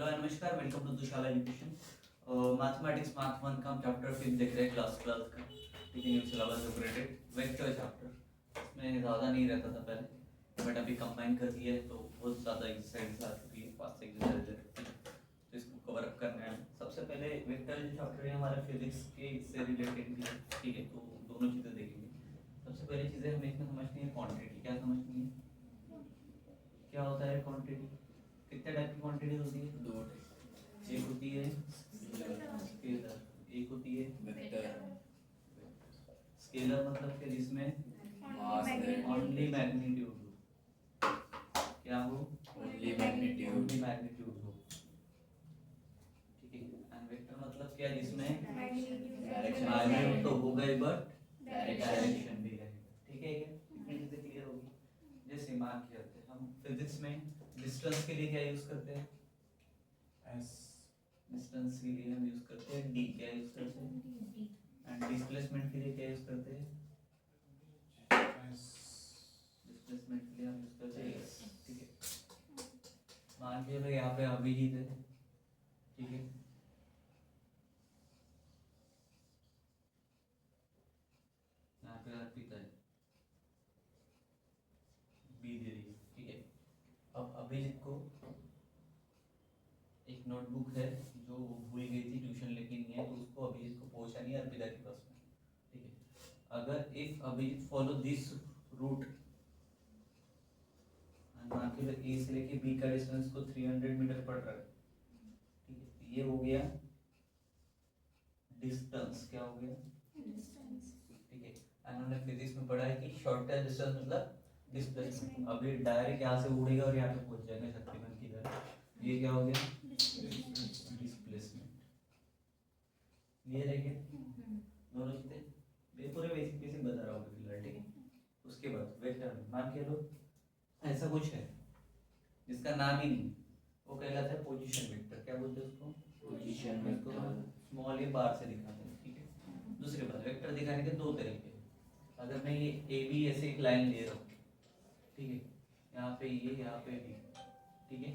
Hello नमस्कार, welcome to Dushala education. Mathematics marks 1 का हम चैप्टर 5 देख रहे हैं, क्लास 12 का। ठीक है, new syllabus upgraded vector chapter. इसमें ज़्यादा नहीं रहता था पहले, बट अभी कंबाइन कर दिया है तो बहुत ज़्यादा एक्सरसाइज आ चुकी है, 5 एक्सरसाइज है, तो इसको कवर अप करना है। सबसे पहले वेक्टर जो चैप्टर है हमारा फिजिक्स के से रिलेटेड भी है, ठीक है, तो दोनों चीज़ें देखेंगे। सबसे पहली चीज़ें हमें इसमें समझनी है क्वान्टिटी। क्या समझनी है? क्या होता है क्वांटिटी? कितने टाइप की क्वांटिटी होती है? दो टाइप। एक होती है स्केलर, एक होती है वेक्टर। स्केलर मतलब कि जिसमें मास है, ओनली मैग्नीट्यूड हो। क्या हो? Only magnitude. ओनली मैग्नीट्यूड हो, ठीक है। एंड वेक्टर मतलब क्या? जिसमें मैग्नीट्यूड तो होगा ही बट डायरेक्शन भी रहेगा, ठीक है। क्या इतनी चीजें क्लियर होगी? जैसे मान के चलते हैं हम फिजिक्स में डिस्टेंस के लिए क्या यूज करते हैं? एस। डिस्टेंस के लिए हम यूज करते हैं डी। क्या यूज करते हैं? एंड डिस्प्लेसमेंट के लिए क्या यूज करते हैं? डिस्प्लेसमेंट के लिए हम यूज करते हैं एस, ठीक है। मान के चलो यहाँ पे अभिजीत है, ठीक है, यहाँ पे अर्पिता है, बी दे रही है, ठीक है। अब अभिजीत को एक नोटबुक है जो वो भूल गई थी, ट्यूशन लेके नहीं है, तो उसको अभिजीत को पहुंचानी है अर्पिता के पास में, ठीक है। अगर if Abhijeet follow this route, मान के ए से लेके बी का डिस्टेंस को 300 मीटर पड़ रहा है, ठीक है, ये हो गया डिस्टेंस। क्या हो गया? डिस्टेंस, ठीक है। उन्होंने फिजिक्स में पढ़ा है कि शॉर्टेस्ट डिस्टेंस मतलब डिस्प्लेसमेंट। अभी डायरेक्ट यहाँ से उड़ेगा और यहाँ पे पहुंच जाएगा शक्तिमान की तरह, ये क्या हो गया? डिस्प्लेसमेंट। क्लियर है क्या? दोनों चीजें पूरे बेसिक बेसिक बता रहा हूँ फिलहाल, ठीक है। उसके बाद वेक्टर में मान के लो ऐसा कुछ है जिसका नाम ही नहीं, वो कहलाता है पोजीशन वेक्टर। क्या बोलते हैं उसको? Position vector. स्मॉल ए बार से दिखाते हैं, ठीक है। दूसरी बात, वेक्टर दिखाने के दो तरीके हैं। अगर मैं ये ए बी ऐसे एक लाइन ले रहा हूँ, ठीक है, यहाँ पे ये, यहाँ पे भी, ठीक है,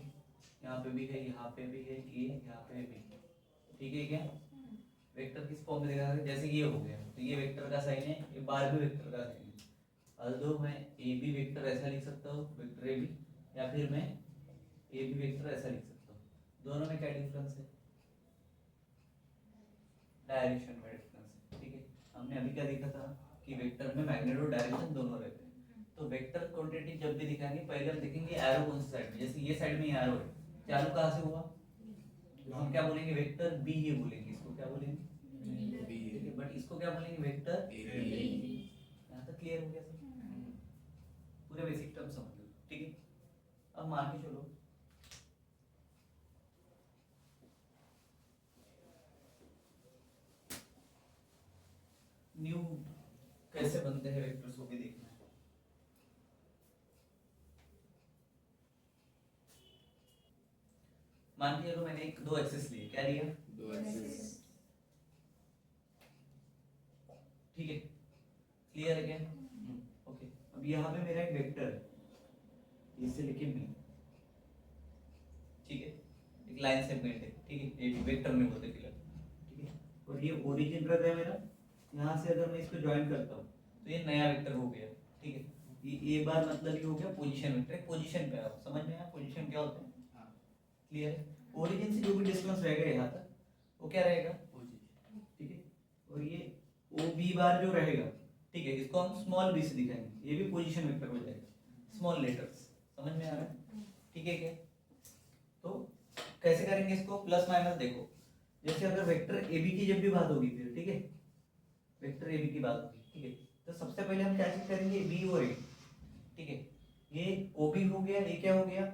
यहाँ पे भी है, यहाँ पे भी है, ये यहाँ पे भी, ठीक है। क्या वेक्टर किस फॉर्म में दिखा रहे हैं? जैसे ये हो गया तो ये वेक्टर का साइन है, ये बार भी वेक्टर का साइन है। अल्दो मैं ए बी वेक्टर ऐसा लिख सकता हूँ, वेक्टर ए बी, या फिर मैं ए बी वेक्टर ऐसा लिख सकता हूँ। दोनों में क्या डिफरेंस है? डायरेक्शन में डिफरेंस है, ठीक है। हमने अभी क्या देखा था कि वेक्टर में मैग्नीट्यूड डायरेक्शन दोनों रहते हैं। तो वेक्टर क्वांटिटी जब भी दिखाएंगे पहले हम देखेंगे एरो कौन सी साइड में। जैसे ये साइड में एरो है, चालू कहाँ से हुआ? तो हम क्या बोलेंगे? वेक्टर बी ये बोलेंगे, इसको क्या बोलेंगे? बी। ठीक है, बट इसको क्या बोलेंगे? Vector A A. बी। यहाँ तक क्लियर हो गया सब? पूरे बेसिक टर्म समझ लो, ठीक है। अब मान के चलो न्यू कैसे बनते हैं वेक्टर्स को भी देखना है। मान के चलो मैंने एक दो एक्सेस लिए, क्या लिया? दो एक्सिस। ठीक है, क्लियर है क्या? ओके। अब यहाँ पे मेरा एक वेक्टर है, इससे लेके बी, ठीक है, एक लाइन सेगमेंट है, ठीक है, एक वेक्टर में बोलते फिलहाल, ठीक है। और ये ओरिजिन रहता है मेरा, यहाँ से अगर मैं इसको ज्वाइन करता हूँ तो ये नया वेक्टर हो गया, ठीक है। ये ए बार मतलब ये हो गया पोजीशन वेक्टर, पोजीशन पे आओ, समझ में आया पोजीशन क्या होता है? क्लियर है? ओरिजिन से जो भी डिस्टेंस रहेगा यहाँ तक वो क्या रहेगा? पोजीशन, ठीक है। और ये ओ बी बार जो रहेगा, ठीक है, इसको हम स्मॉल बी से दिखाएंगे, ये भी पोजीशन वेक्टर हो जाएगा, स्मॉल लेटर्स। समझ में आ रहा है? ठीक है क्या? तो कैसे करेंगे इसको? प्लस माइनस देखो, जैसे अगर वेक्टर ए बी की जब भी बात होगी फिर, ठीक है, वेक्टर ए बी की बात होगी, ठीक है, तो सबसे पहले हम क्या चेक करेंगे? बी और ए, ठीक है। ये ओ बी हो गया, ये क्या हो गया?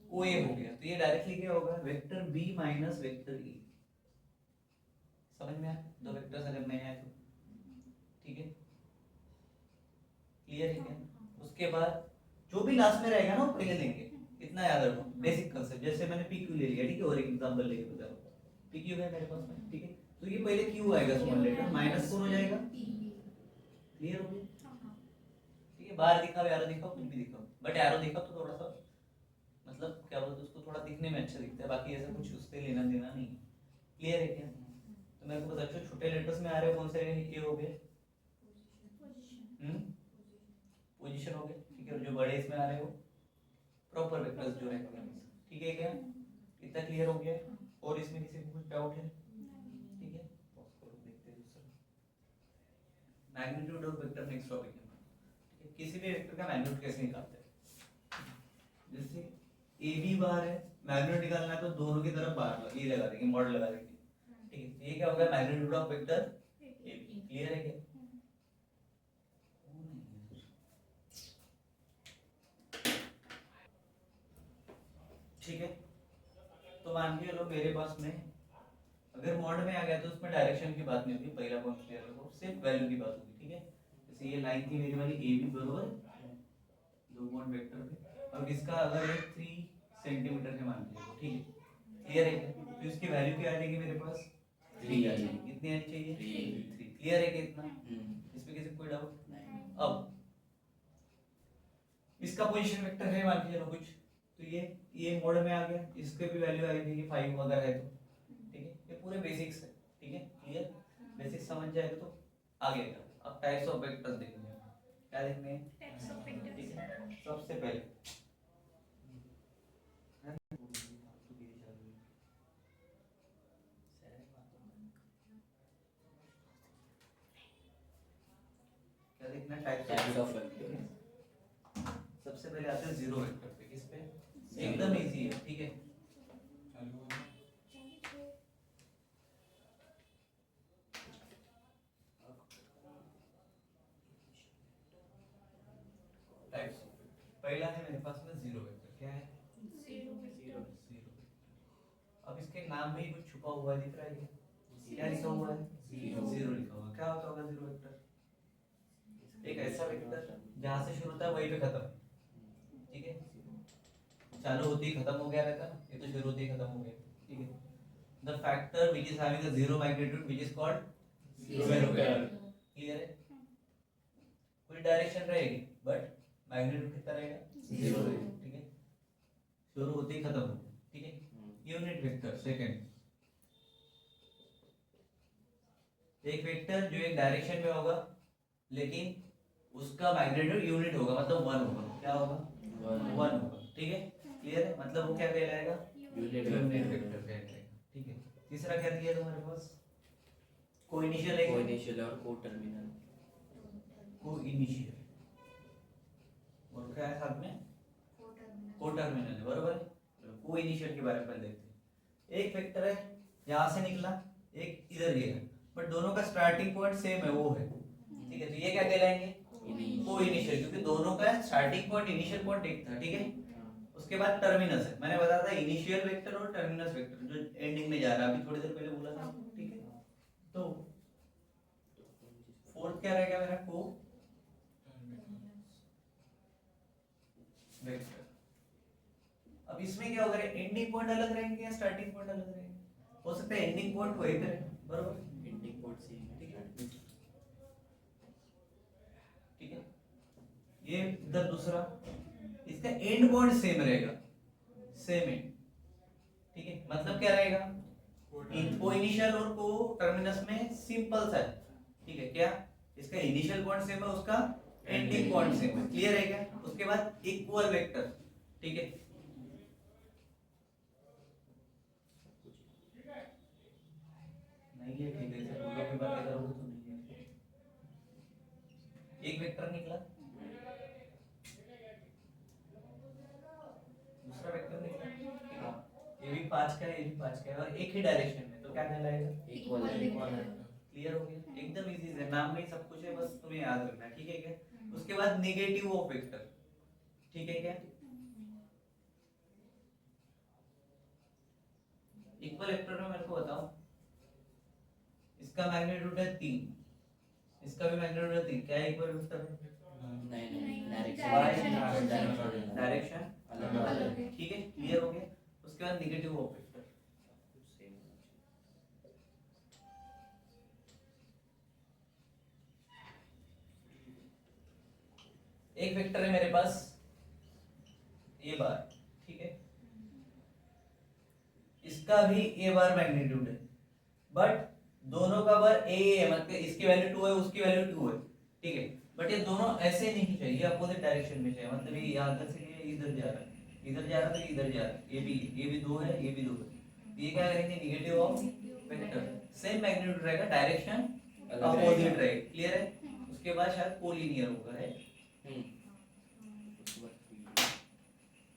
ओ ए हो गया, तो ये डायरेक्टली क्या होगा? Vector B minus vector A. समझ में आया? दो वेक्टर्स अगर नए आए तो, ठीक है, क्लियर है क्या? उसके बाद जो भी लास्ट में रहेगा ना वो पहले लेंगे, इतना याद रखो, बेसिक कांसेप्ट। जैसे मैंने पी क्यू ले लिया, ठीक है, और एक एग्जांपल लेके बता रहा हूं। पी क्यू है मेरे पास में, ठीक है, तो ये पहले क्यू आएगा स्मॉल लेटर, माइनस कौन हो जाएगा? क्लियर हो गया? ठीक है, बाहर दिखाओ, एरो दिखाओ, कुछ भी दिखाओ, बट एरो दिखाओ तो थोड़ा सा मतलब क्या बोलते हैं उसको, थोड़ा दिखने में अच्छा दिखता है, बाकी ऐसा कुछ उससे लेना देना नहीं। क्लियर है क्या? तो मेरे को बता, छोटे लेटर्स में आ रहे कौन से, ये हो गए पोजीशन हो गए, ठीक है। और जो बड़े इसमें आ रहे हो प्रॉपर वेक्टर्स जो रहेंगे, ठीक है क्या? इतना क्लियर हो गया? और इसमें किसी को कुछ डाउट है? ठीक है, तो उसको देखते हैं दूसरा magnitude of vector. Next topic है, ठीक है। किसी भी वेक्टर का मैग्नीट्यूड कैसे निकालते हैं? जैसे ए बी बार है, मैग्नीट्यूड निकालना है तो दोनों की तरफ बार ये लगा देंगे, मॉड लगा देंगे, ठीक है। ये क्या होगा? Magnitude of vector A B. Clear है क्या? ठीक है, तो मान के चलो मेरे पास में अगर मॉड में आ गया तो उसमें डायरेक्शन की बात नहीं होगी, पहला पॉइंट क्लियर रखो, सिर्फ वैल्यू की बात होगी, ठीक है। जैसे ये लाइन थी मेरी वाली ए बी बराबर 2 पॉइंट वेक्टर पे, अब इसका अगर ये 3 सेंटीमीटर है मान लीजिए, ठीक है। क्लियर है क्या? तो इसकी वैल्यू क्या आ जाएगी मेरे पास? 3 आ जाएगी। कितनी आनी चाहिए? 3। क्लियर है कितना? इसमें किसी कोई डाउट? अब इसका पोजीशन वेक्टर है मान के चलो कुछ, तो ये मोड में आ गया, इसके भी वैल्यू आ जाएगी 5 अगर है तो, ठीक है। ये पूरे बेसिक्स है, ठीक है। क्लियर? बेसिक्स समझ जाएगा तो आगे का अब टाइप्स ऑफ वेक्टर्स देखेंगे। क्या देखने हैं? Types of vectors. ठीक है, सबसे पहले क्या देखना है? Types of vector. सबसे पहले आते हैं जीरो वेक्टर पे। किस पे? एकदम इजी है, ठीक है। टाइप्स पहला है मेरे पास में जीरो वेक्टर। क्या है? जीरो। अब इसके नाम में ही कुछ छुपा हुआ दिख रहा है क्या? क्या लिखा हुआ है? जीरो लिखा हुआ है। क्या होता होगा जीरो वेक्टर? एक ऐसा वेक्टर जहां से शुरू होता है वहीं पे खत्म, ठीक है। चालू होती ही खत्म हो गया रहता है, ये तो शुरू होती ही खत्म हो गया, ठीक है। The factor which is having a zero magnitude which is called zero vector. Clear है? कोई डायरेक्शन रहेगी बट मैग्नीट्यूड कितना रहेगा? जीरो रहेगा, ठीक है। शुरू होते ही खत्म हो गया, ठीक है। यूनिट वेक्टर सेकंड, एक वेक्टर जो एक डायरेक्शन में होगा लेकिन उसका मैग्नीट्यूड यूनिट होगा, मतलब 1 होगा। क्या होगा? 1 होगा, ठीक है। क्लियर है? मतलब वो क्या कहलाएगा? यूनिट वेक्टर कहलाएगा, ठीक है। तीसरा क्या दिया तुम्हारे पास? को इनिशियल है, को इनिशियल और को टर्मिनल। को इनिशियल और क्या है साथ में? को टर्मिनल है, बराबर है। को इनिशियल के बारे में पहले देखते हैं। एक वेक्टर है यहाँ से निकला, एक इधर गया, बट दोनों का स्टार्टिंग पॉइंट सेम है, वो है, ठीक है। तो ये क्या कहलाएंगे? को इनिशियल, क्योंकि दोनों का स्टार्टिंग पॉइंट इनिशियल पॉइंट एक था, ठीक है। उसके बाद टर्मिनस है, मैंने बताया था इनिशियल वेक्टर और टर्मिनस वेक्टर जो एंडिंग में जा रहा है, अभी थोड़ी देर पहले बोला था, ठीक है। तो फोर्थ क्या रहेगा मेरा? को वेक्टर। अब इसमें क्या होगा? एंडिंग पॉइंट अलग रहेंगे या स्टार्टिंग पॉइंट अलग रहेंगे? हो सकता है एंडिंग पॉइंट वही पे रहे, बराबर। एंडिंग पॉइंट सेम है, ठीक है। ये इधर दूसरा, इसका एंड पॉइंट सेम रहेगा, सेम एंड, ठीक है। मतलब क्या रहेगा? को इनिशियल और को टर्मिनस में सिंपल सा है, ठीक है। क्या? इसका इनिशियल पॉइंट सेम है, उसका एंडिंग पॉइंट सेम है। क्लियर है क्या? उसके बाद इक्वल वेक्टर, ठीक है। नहीं है, ठीक है। जब लोगों की बातें करोगे तो नहीं है। एक वेक्टर निकला, दूसरा वेक्टर निकला, ये भी 5 का है, ये भी 5 का है, और एक ही डायरेक्शन में, तो क्या कहलाएगा? इक्वल है। क्लियर हो गया? एकदम इजी है, नाम में ही सब कुछ है, बस तुम्हें याद रखना है, ठीक है क्या। उसके बाद नेगेटिव ऑफ वेक्टर, ठीक है क्या। इक्वल वेक्टर में मेरे को बताओ, इसका मैग्नीट्यूड है 3, इसका भी मैग्नीट्यूड है 3, क्या है इक्वल वेक्टर? नहीं, डायरेक्शन अलग है, ठीक है। क्लियर हो गया? उसके बाद नेगेटिव ऑफ वेक्टर, एक वेक्टर है मेरे पास ये बार, ठीक है। इसका भी ए बार मैग्नीट्यूड है, बट दोनों का बार ए है, मतलब इसकी वैल्यू 2 है, उसकी वैल्यू 2 है, ठीक है। बट ये दोनों ऐसे नहीं चाहिए, अपोजिट डायरेक्शन में चाहिए, मतलब ये यहाँ से ये इधर जा रहा है, इधर जा रहा है, तो इधर जा रहा है, ये भी 2 है, ये भी 2 है, ये क्या करेंगे, negative of vector, same magnitude रहेगा, डायरेक्शन अपोजिट रहेगा, क्लियर है। उसके बाद शायद कोलिनियर होगा, है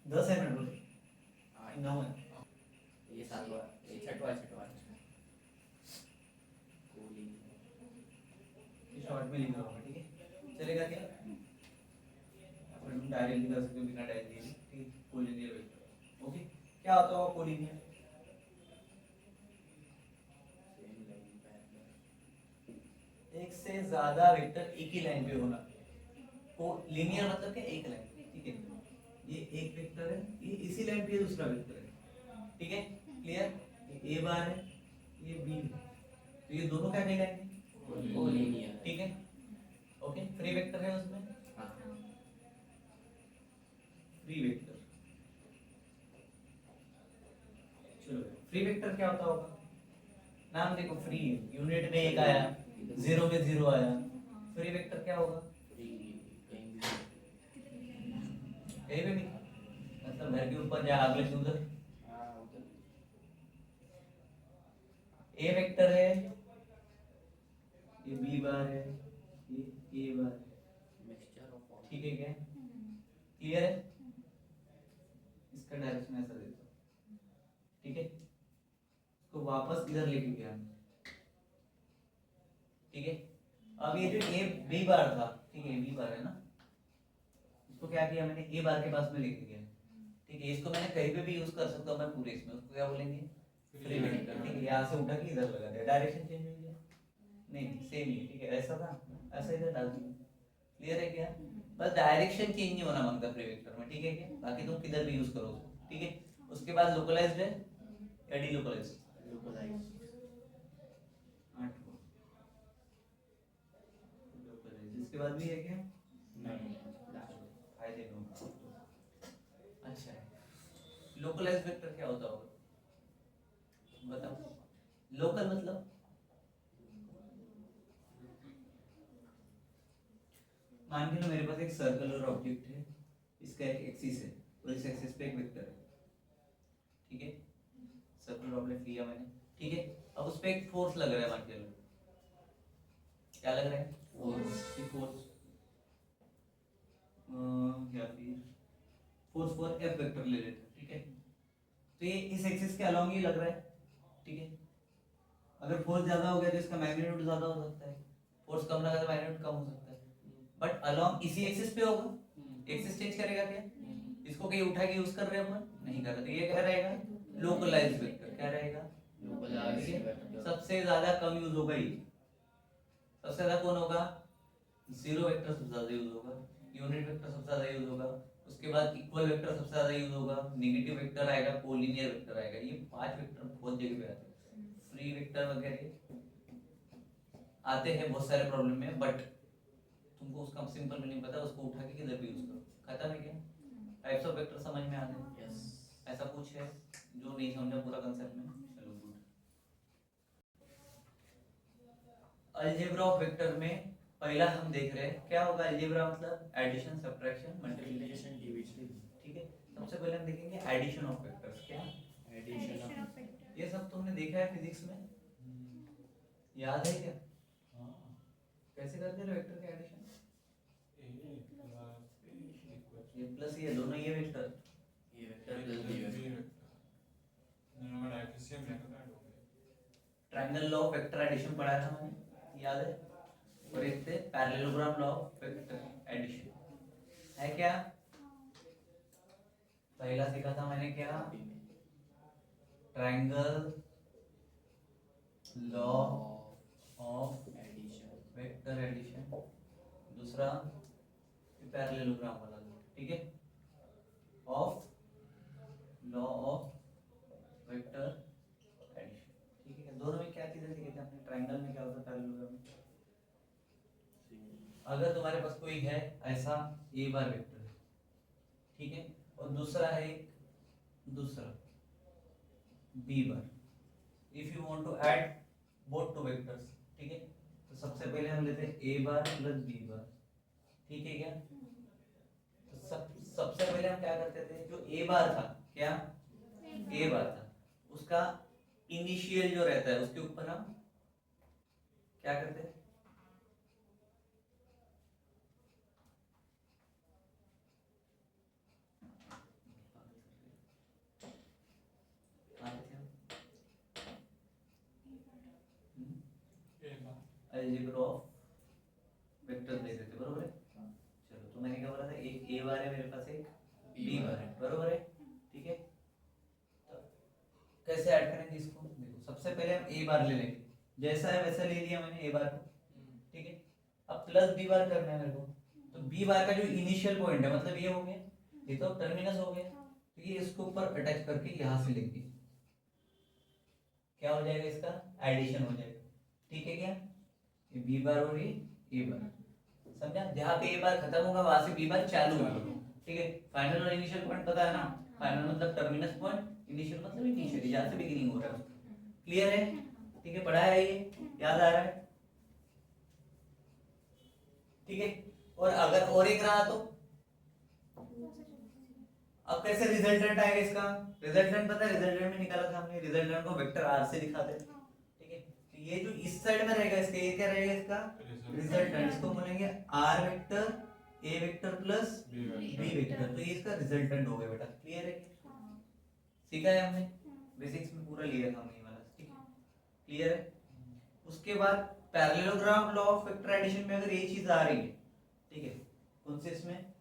10 है ना, 9 है, ये सातवां, ये छठवां शॉर्ट में लिखा होगा, ठीक है, चलेगा क्या, अपन डायरेक्ट लिख सकते हो बिना डायरेक्ट लिए, ठीक है, कोलिनियर वेक्टर, ओके। क्या होता है कोलिनियर, एक से ज्यादा वेक्टर एक ही लाइन पे होना, को लीनियर मतलब क्या, एक लाइन, ठीक है, ये एक वेक्टर है, ये इसी लाइन पे दूसरा वेक्टर है, ठीक है, क्लियर, ये ए बार है, ये बी है, तो ये दोनों क्या कहलाएंगे, कोलिनियर, ठीक है, ओके। फ्री वेक्टर है उसमें, फ्री वेक्टर, चलो फ्री वेक्टर क्या होता होगा, नाम देखो फ्री है, यूनिट में एक आया, जीरो में जीरो आया, फ्री वेक्टर क्या होगा, कहीं भी नहीं, मतलब घर के ऊपर या अगले से उधर, ए वेक्टर है, ये बी बार है, ये ए बार है, ठीक है, क्या क्लियर है, इसका डायरेक्शन ऐसा देता हूं, ठीक है, तो वापस इधर लेके गया, ठीक है। अब ये जो ए बी बार था, ठीक है, बी बार है ना, इसको क्या किया मैंने, ए बार के पास में लेके गया, ठीक है, इसको मैंने कहीं पे भी यूज कर सकता हूं मैं पूरे इसमें, उसको क्या बोलेंगे, फ्री वेक्टर, ठीक है, यहाँ से उठा के इधर लगा दिया, डायरेक्शन चेंज हो गया, नहीं सेम ही, ठीक है, ऐसा था, ऐसा इधर डाल दिया, क्लियर है क्या, बस डायरेक्शन चेंज नहीं होना मांगता फ्री वेक्टर में, ठीक है क्या, बाकी तुम किधर भी यूज करो, ठीक है। उसके बाद लोकलाइज्ड है या डीलोकलाइज्ड, इसके बाद भी है क्या, फायदे में होगा। अच्छा है, लोकलाइज्ड वेक्टर क्या होता होगा, बताओ, लोकल मतलब मान के लो मेरे पास एक सर्कुलर ऑब्जेक्ट है, इसका एक एक्सिस है और इस एक्सिस पे एक वेक्टर है, ठीक है, सर्कुलर ऑब्जेक्ट लिया मैंने, ठीक है। अब उस पे एक फोर्स लग रहा है, मान के लो क्या लग रहा है, फोर्स या फिर फोर्स फॉर एफ वेक्टर ले लेते हैं, ठीक है, तो ये इस एक्सिस के अलोंग ही लग रहा है, ठीक है। अगर फोर्स ज्यादा हो गया तो इसका मैग्नीट्यूड ज्यादा हो सकता है, फोर्स कम लगा तो मैग्नीट्यूड कम हो सकता है, बट अलोंग इसी एक्सिस पे होगा, एक्सिस चेंज करेगा क्या, इसको कहीं उठा के यूज कर रहे हैं अपन, नहीं कर रहे, तो ये क्या रहेगा, लोकलाइज्ड वेक्टर, क्या रहेगा, सबसे ज्यादा कम यूज होगा ये, सबसे ज्यादा कौन होगा, जीरो वेक्टर सबसे ज्यादा यूज होगा, यूनिट वेक्टर सबसे ज्यादा यूज होगा, उसके बाद इक्वल वेक्टर सबसे ज्यादा यूज होगा, नेगेटिव वेक्टर आएगा, कोलिनियर वेक्टर आएगा, ये 5 वेक्टर बहुत जगह पे आते हैं, फ्री वेक्टर वगैरह आते हैं बहुत सारे प्रॉब्लम में, बट तुमको उसका सिंपल मीनिंग पता है, उसको उठा के किधर भी यूज करो, खत्म है क्या, टाइप्स ऑफ वेक्टर समझ में आ गए, यस। ऐसा कुछ है जो नहीं समझा पूरा कंसेप्ट में, चलो गुड। अलजेब्रा ऑफ वेक्टर में पहला हम देख रहे हैं क्या होगा, अलजेब्रा मतलब एडिशन, सब्ट्रैक्शन, मल्टीप्लिकेशन, डिवीजन, ठीक है। सबसे पहले हम देखेंगे एडिशन ऑफ वेक्टर्स, क्या एडिशन ऑफ वेक्टर, ये सब तुमने देखा है फिजिक्स में, याद है क्या, कैसे करते हैं वेक्टर का एडिशन, ये प्लस ये दोनों, ये vector plus B vector, triangle law of vector addition पढ़ा था मैंने, याद है, और एक थे parallelogram law of vector addition, है क्या, पहला सीखा था मैंने क्या, triangle law of vector addition, दूसरा पैरेललोग्राम वाला, ठीक है, of law of vector addition, ठीक है। दोनों में क्या चीजें सीखी थी हमने, ट्रायंगल में क्या होता है, पैरेललोग्राम में अगर तुम्हारे पास कोई है ऐसा ए बार वेक्टर है, ठीक है, और दूसरा है दूसरा B bar. If you want to add both two vectors, ठीक है, तो सबसे पहले हम लेते हैं ए बार प्लस बी बार, ठीक है क्या? तो सबसे पहले हम क्या करते थे, जो ए बार था, क्या ए बार था, उसका इनिशियल जो रहता है उसके ऊपर हम क्या करते हैं, अलजेब्रा ऑफ वेक्टर दे देते, बरोबर है? चलो, तो मैंने क्या बोला था, एक ए बार है मेरे पास, एक बी बार है, बरोबर है? ठीक है, तो कैसे ऐड करेंगे इसको? देखो, सबसे पहले हम ए बार ले लेंगे, जैसा है वैसा ले लिया मैंने ए बार को, ठीक है। अब प्लस बी बार करना है मेरे को, तो बी बार का जो इनिशियल पॉइंट है, मतलब ये हो गया, ये तो टर्मिनस हो गया, तो ये इसके ऊपर अटैच करके यहां से लेंगे, क्या हो जाएगा, इसका एडिशन हो जाएगा, ठीक है क्या? ये बी बार और ये ए बार, समझा? जहां पे ए बार खत्म होगा वहां से बी बार चालू होगा, ठीक है। फाइनल और इनिशियल पॉइंट पता है ना, फाइनल मतलब टर्मिनस पॉइंट, इनिशियल मतलब इनिशियल, जहां से बिगिनिंग हो रहा है उसका, क्लियर है? ठीक है, पढ़ा है ये, याद आ रहा है? ठीक है, और अगर और एक रहा तो अब कैसे रिजल्टेंट आएगा इसका? रिजल्टेंट पता है, रिजल्टेंट में निकाला था हमने, रिजल्टेंट को वेक्टर आर से दिखाते हैं, ठीक है। तो ये जो इस साइड में रहेगा इसका, ये क्या रहेगा इसका रिजल्टेंट, इसको बोलेंगे R vector A vector plus B vector, तो ये इसका रिजल्टेंट हो गया बेटा, क्लियर है? सीखा है हमने, बेसिक्स में पूरा लिया था हमने ये वाला, ठीक है, क्लियर है? उसके बाद parallelogram law of vector addition में अगर ये चीज आ रही है, ठीक है, कौन से इसमें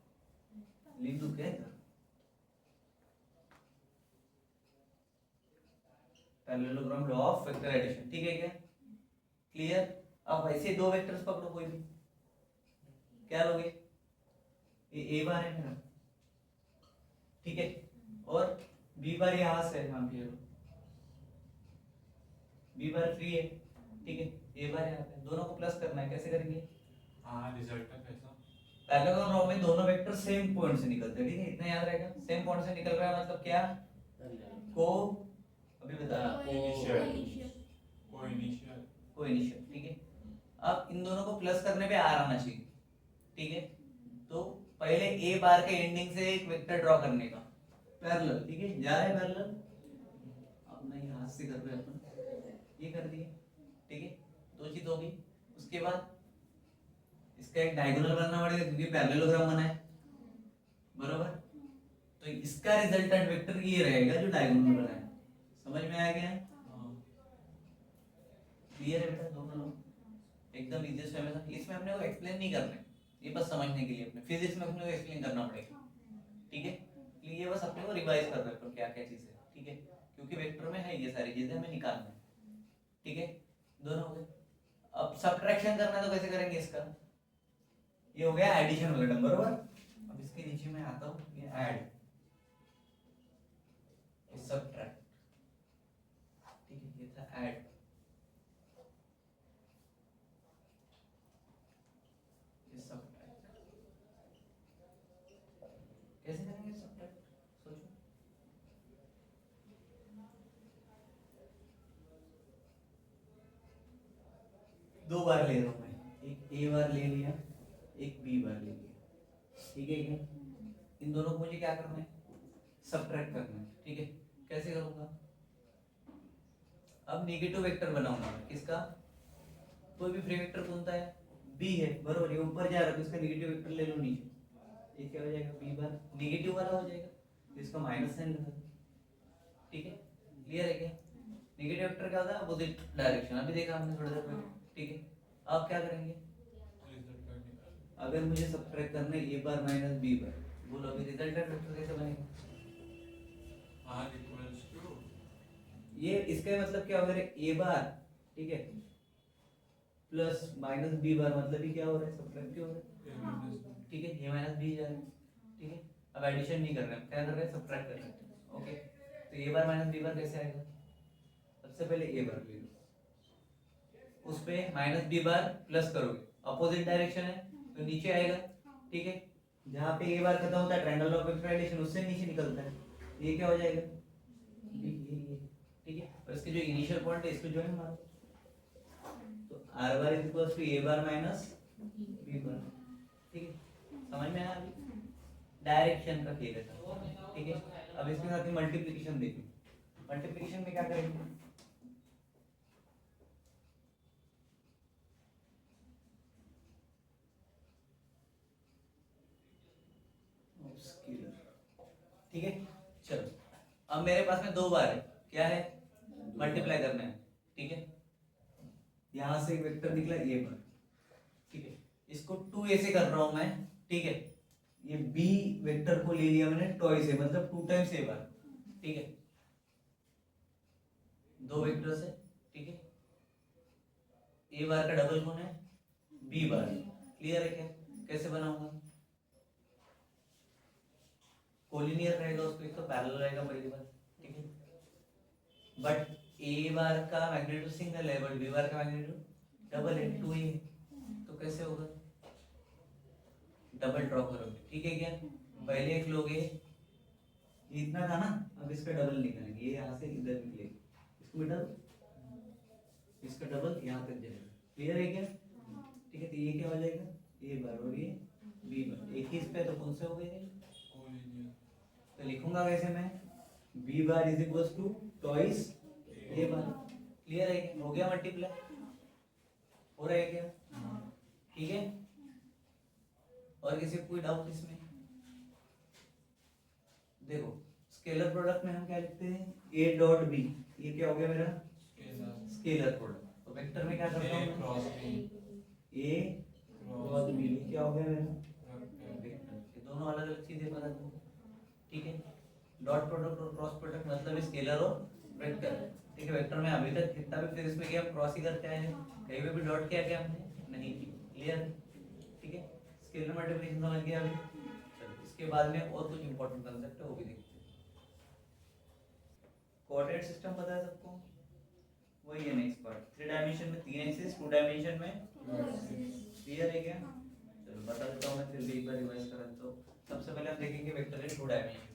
लिख दूं क्या इधर, parallelogram law of vector addition, ठीक है क्या? क्लियर? अब ऐसे दो वेक्टर्स पकड़ो कोई भी, क्या लोगे, ये ए बार है मेरा, ठीक है, और बी बार यहां से है, पे बी बार फ्री है, ठीक है, ए बार यहाँ पे, दोनों को प्लस करना है, कैसे करेंगे? हाँ, रिजल्ट का कैसा? पैरेलल रो में दोनों वेक्टर सेम पॉइंट से निकलते हैं, ठीक है, इतना याद रहेगा, सेम पॉइंट से निकल रहा है मतलब क्या, को अभी बता, को इनिशियल, ठीक है। अब इन दोनों को प्लस करने पे आर आना चाहिए, ठीक है, तो पहले ए बार के एंडिंग से एक वेक्टर ड्रॉ करने का, पैरेलल, ठीक है, जा रहे हैं पैरेलल, अब नहीं हाथ से कर रहे अपन, ये कर दिए, ठीक है, दो चीज होगी। उसके बाद इसका एक डायगोनल बनना पड़ेगा क्योंकि पैरेललोग्राम बना है, बरोबर, तो इसका रिजल्टेंट वेक्टर ये रहेगा जो डायगोनल बना है, समझ में आ गया? क्लियर है बेटा? दोनों लोग एकदम इजीएस्ट वे में, इसमें अपने को एक्सप्लेन नहीं करना है, ये बस समझने के लिए, अपने फिजिक्स में अपने को एक्सप्लेन करना पड़ेगा, ठीक है, ये बस अपने को रिवाइज कर रहे हैं क्या क्या चीज है, ठीक है, क्योंकि वेक्टर में है ये सारी चीजें हमें निकालना है, ठीक है, दोनों हो गए। अब सब्ट्रैक्शन करना है तो कैसे करेंगे इसका, ये हो गया एडिशन वाला टर्म, बरोबर। अब इसके नीचे मैं आता हूँ, ये ऐड, ये सब्ट्रैक्ट, ठीक है, ये था ऐड, ये सब्ट्रैक्ट, कैसे करेंगे सब्ट्रैक्ट, सोचो। दो बार ले रहा हूँ मैं, एक ए बार ले लिया, एक बी बार ले लिया, ठीक है क्या? इन दोनों को मुझे क्या करना है, सब्ट्रैक्ट करना है, ठीक है, कैसे करूंगा? अब नेगेटिव वेक्टर बनाऊंगा, किसका, कोई भी फ्री वेक्टर कौन सा है, बी है, बरोबर, ये ऊपर जा रहा है तो इसका नेगेटिव वेक्टर ले लो नीचे, ये क्या हो जाएगा, बी बार नेगेटिव वाला हो जाएगा, तो इसका माइनस साइन लगा, ठीक है, क्लियर है क्या? नेगेटिव वेक्टर क्या होता है, अपोजिट डायरेक्शन, अभी देखा हमने थोड़ी देर पहले, ठीक है। अब क्या करेंगे, अगर मुझे सब्ट्रैक्ट करना है ए बार माइनस बी बार, बोलो अभी रिजल्टेंट वेक्टर कैसे बनेगा? R equals to ये इसका मतलब क्या, अगर ए बार, ठीक है, प्लस माइनस बी बार, मतलब ये क्या हो रहा है, सब्ट्रैक्ट क्यों हो रहा है, ठीक है, ये माइनस बी जा रहा है, ठीक है। अब एडिशन नहीं कर रहे हैं, क्या कर रहे हैं, सब्ट्रैक्ट कर रहे हैं, ओके। तो ए बार माइनस बी बार कैसे आएगा, सबसे पहले ए बार ले लो, उस पे माइनस बी बार प्लस करोगे, अपोजिट डायरेक्शन है तो नीचे आएगा, ठीक है, जहाँ पे ए बार खत्म होता है ट्रायंगल ऑफ वेक्टर एडिशन उससे नीचे निकलता है, ये क्या हो जाएगा, ये, ठीक इसके जो इनिशियल पॉइंट है इसको ज्वाइन मारो, तो R bar is equal to A bar minus B bar, ठीक है, समझ में आया? डायरेक्शन का खेल है, ठीक है। अब इसके साथ ही मल्टीप्लिकेशन देखिए, मल्टीप्लिकेशन में क्या करेंगे, ठीक है। चलो अब मेरे पास में दो बार है, क्या है, मल्टीप्लाई करना है, ठीक है। यहां से एक वेक्टर निकला ए बार, ठीक है, इसको 2a से कर रहा हूं मैं, ठीक है। ये b वेक्टर को ले लिया मैंने टॉय से, मतलब 2 टाइम्स a बार, ठीक है, दो वेक्टर से, ठीक है। a बार का डबल कौन है, b बार, क्लियर है क्या? कैसे बनाऊंगा, कोलिनियर रहेगा, उसको एक तो पैरेलल रहेगा पहली बार, ठीक है। बट a बार का मैग्नीट्यूड सिंगल है, बट b बार का मैग्नीट्यूड डबल है, 2a, तो कैसे होगा, डबल ड्रॉ करोगे, ठीक है क्या? पहले एक लोगे, ये इतना था ना, अब इसका डबल निकालेंगे, ये यहाँ से इधर निकलेगा, इसको भी डबल, इसका डबल यहाँ तक जाएगा, क्लियर है क्या? ठीक है, तो ये क्या हो जाएगा, a बार और ये b बार, एक ही इस पे, तो कौन से हो गए, कोलिनियर। तो लिखूंगा कैसे मैं, b bar is equal to twice a bar, clear है क्या? हो गया मल्टीप्लाई, हो रहा है क्या? ठीक है। और किसी को कोई डाउट इसमें? देखो स्केलर प्रोडक्ट में हम क्या लिखते हैं, a डॉट b, ये क्या हो गया मेरा, स्केलर प्रोडक्ट। तो वेक्टर में क्या करता हूँ cross B, a cross b, क्या हो गया मेरा वेक्टर। वेक्टर। ये दोनों अलग अलग चीजें पता चलती, ठीक है। डॉट प्रोडक्ट और क्रॉस प्रोडक्ट मतलब स्केलर और वेक्टर, ठीक है। वेक्टर में अभी तक कितना भी फिर इसमें क्या क्रॉस ही करके आए हैं, कहीं पे भी डॉट किया क्या हमने नहीं की, क्लियर, ठीक है। स्केलर मल्टीप्लिकेशन समझ गया अभी। चलो इसके बाद में और कुछ इंपॉर्टेंट कांसेप्ट है वो भी देखते हैं। कोऑर्डिनेट सिस्टम पता है सबको, वही है नेक्स्ट पार्ट। 3 डायमेंशन में 3 एक्सिस, 2 डायमेंशन में क्लियर है क्या? चलो बता देता हूं मैं, फिर भी एक बार रिवाइज कर देता हूं। सबसे पहले हम देखेंगे वेक्टर इन 2 डायमेंशन,